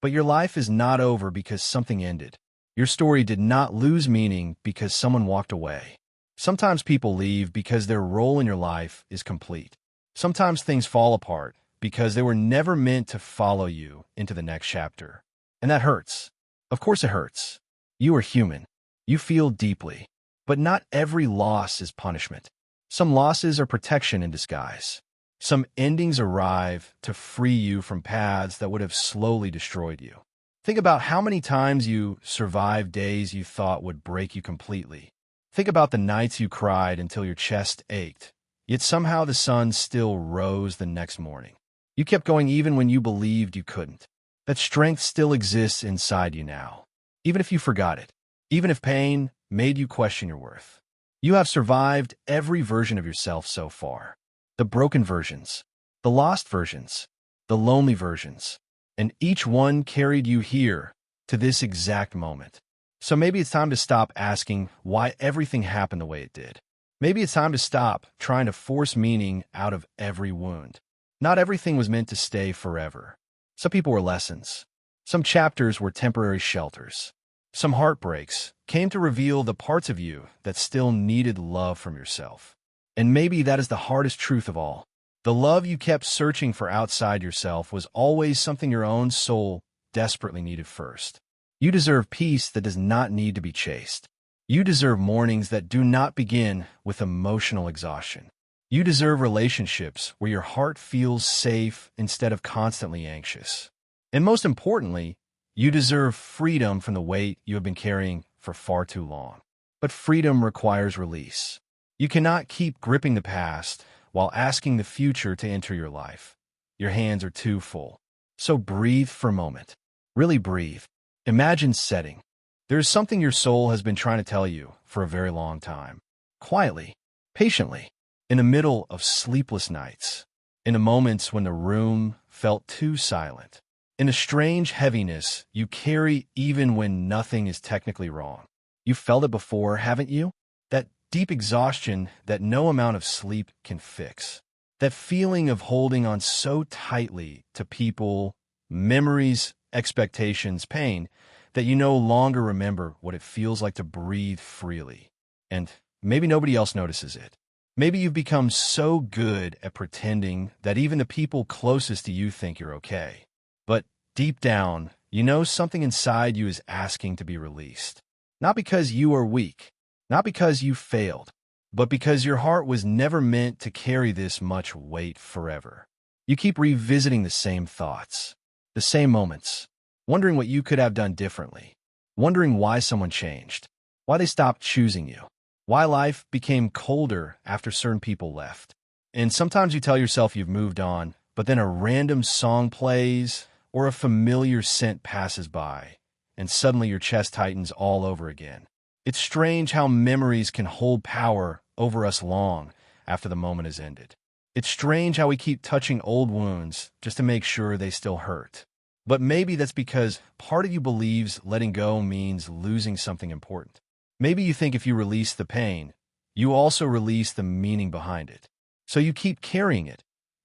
But your life is not over because something ended. Your story did not lose meaning because someone walked away. Sometimes people leave because their role in your life is complete. Sometimes things fall apart because they were never meant to follow you into the next chapter. And that hurts. Of course it hurts. You are human. You feel deeply. But not every loss is punishment. Some losses are protection in disguise. Some endings arrive to free you from paths that would have slowly destroyed you. Think about how many times you survived days you thought would break you completely. Think about the nights you cried until your chest ached, yet somehow the sun still rose the next morning. You kept going even when you believed you couldn't. That strength still exists inside you now, even if you forgot it, even if pain made you question your worth. You have survived every version of yourself so far. The broken versions, the lost versions, the lonely versions, and each one carried you here to this exact moment. So maybe it's time to stop asking why everything happened the way it did. Maybe it's time to stop trying to force meaning out of every wound. Not everything was meant to stay forever. Some people were lessons. Some chapters were temporary shelters. Some heartbreaks came to reveal the parts of you that still needed love from yourself. And maybe that is the hardest truth of all. The love you kept searching for outside yourself was always something your own soul desperately needed first. You deserve peace that does not need to be chased. You deserve mornings that do not begin with emotional exhaustion. You deserve relationships where your heart feels safe instead of constantly anxious. And most importantly, you deserve freedom from the weight you have been carrying for far too long. But freedom requires release. You cannot keep gripping the past while asking the future to enter your life. Your hands are too full. So breathe for a moment. Really breathe. Imagine setting. There is something your soul has been trying to tell you for a very long time. Quietly, patiently, in the middle of sleepless nights, in the moments when the room felt too silent, in a strange heaviness you carry even when nothing is technically wrong. You felt it before, haven't you? That deep exhaustion that no amount of sleep can fix. That feeling of holding on so tightly to people, memories, expectations, pain, that you no longer remember what it feels like to breathe freely. And maybe nobody else notices it. Maybe you've become so good at pretending that even the people closest to you think you're okay. But deep down, you know something inside you is asking to be released. Not because you are weak, not because you failed, but because your heart was never meant to carry this much weight forever. You keep revisiting the same thoughts, the same moments, wondering what you could have done differently, wondering why someone changed, why they stopped choosing you, why life became colder after certain people left. And sometimes you tell yourself you've moved on, but then a random song plays or a familiar scent passes by, and suddenly your chest tightens all over again. It's strange how memories can hold power over us long after the moment has ended. It's strange how we keep touching old wounds just to make sure they still hurt. But maybe that's because part of you believes letting go means losing something important. Maybe you think if you release the pain, you also release the meaning behind it. So you keep carrying it,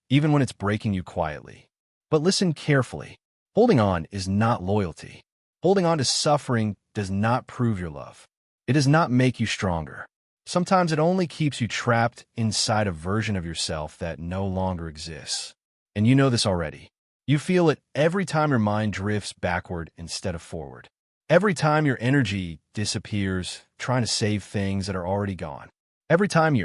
even when it's breaking you quietly. But listen carefully. Holding on is not loyalty. Holding on to suffering does not prove your love. It does not make you stronger. Sometimes it only keeps you trapped inside a version of yourself that no longer exists. And you know this already. You feel it every time your mind drifts backward instead of forward. Every time your energy disappears trying to save things that are already gone. Every time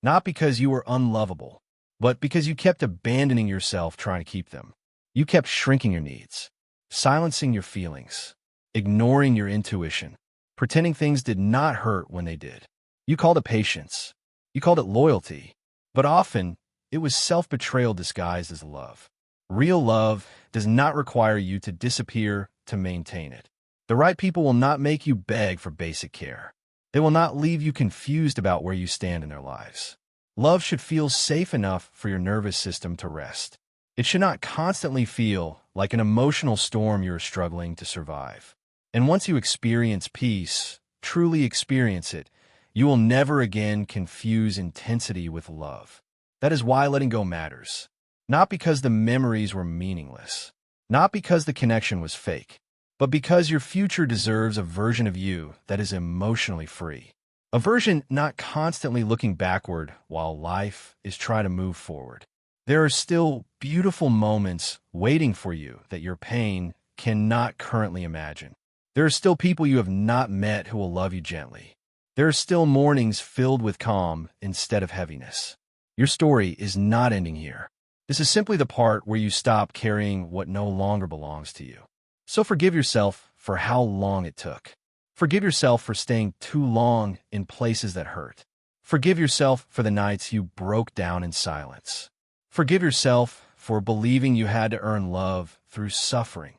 not because you were unlovable, but because you kept abandoning yourself trying to keep them. You kept shrinking your needs, silencing your feelings, ignoring your intuition, pretending things did not hurt when they did. You called it patience. You called it loyalty. But often, it was self-betrayal disguised as love. Real love does not require you to disappear to maintain it. The right people will not make you beg for basic care. They will not leave you confused about where you stand in their lives. Love should feel safe enough for your nervous system to rest. It should not constantly feel like an emotional storm you're struggling to survive. And once you experience peace, truly experience it, you will never again confuse intensity with love. That is why letting go matters. Not because the memories were meaningless, Not because the connection was fake, but because your future deserves a version of you that is emotionally free. A version not constantly looking backward while life is trying to move forward. There are still beautiful moments waiting for you that your pain cannot currently imagine. There are still people you have not met who will love you gently. There are still mornings filled with calm instead of heaviness. Your story is not ending here. This is simply the part where you stop carrying what no longer belongs to you. So forgive yourself for how long it took. Forgive yourself for staying too long in places that hurt. Forgive yourself for the nights you broke down in silence. Forgive yourself for believing you had to earn love through suffering.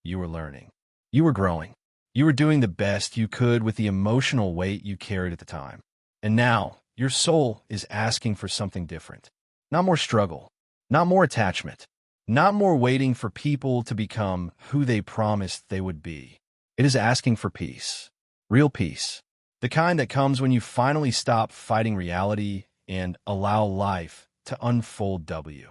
You were learning. You were growing. You were doing the best you could with the emotional weight you carried at the time. And now, your soul is asking for something different. Not more struggle. Not more attachment. Not more waiting for people to become who they promised they would be. It is asking for peace. Real peace. The kind that comes when you finally stop fighting reality and allow life to unfold W.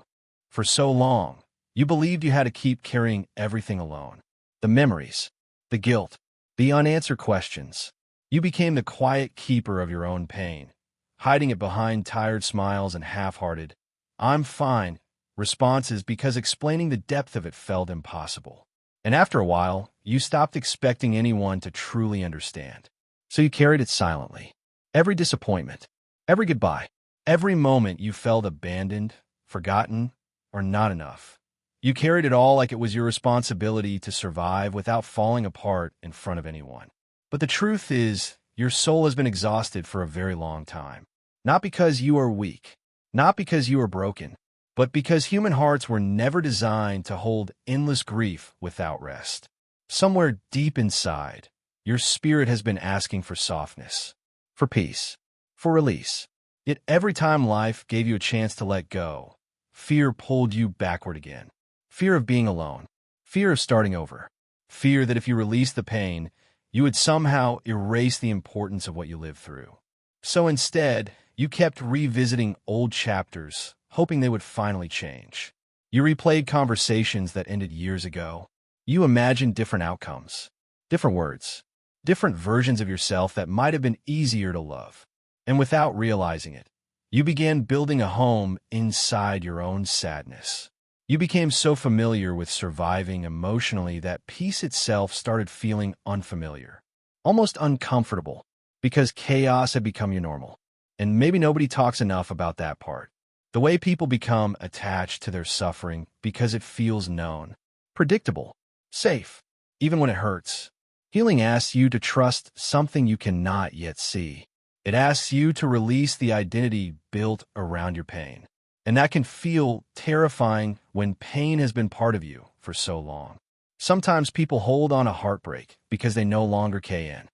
For so long, you believed you had to keep carrying everything alone. The memories, the guilt, the unanswered questions. You became the quiet keeper of your own pain, hiding it behind tired smiles and half-hearted, "I'm fine" responses because explaining the depth of it felt impossible. And after a while, you stopped expecting anyone to truly understand. So you carried it silently. Every disappointment, every goodbye, every moment you felt abandoned, forgotten, or not enough. You carried it all like it was your responsibility to survive without falling apart in front of anyone. But the truth is, your soul has been exhausted for a very long time. Not because you are weak, not because you are broken, but because human hearts were never designed to hold endless grief without rest. Somewhere deep inside, your spirit has been asking for softness, for peace, for release. Yet every time life gave you a chance to let go, fear pulled you backward again. Fear of being alone, fear of starting over, fear that if you released the pain, you would somehow erase the importance of what you lived through. So instead, you kept revisiting old chapters, hoping they would finally change. You replayed conversations that ended years ago. You imagined different outcomes, different words, different versions of yourself that might have been easier to love. And without realizing it, you began building a home inside your own sadness. You became so familiar with surviving emotionally that peace itself started feeling unfamiliar, almost uncomfortable, because chaos had become your normal. And maybe nobody talks enough about that part. The way people become attached to their suffering because it feels known, predictable, safe, even when it hurts. Healing asks you to trust something you cannot yet see. It asks you to release the identity built around your pain. And that can feel terrifying when pain has been part of you for so long. Sometimes people hold on to heartbreak because they no longer can.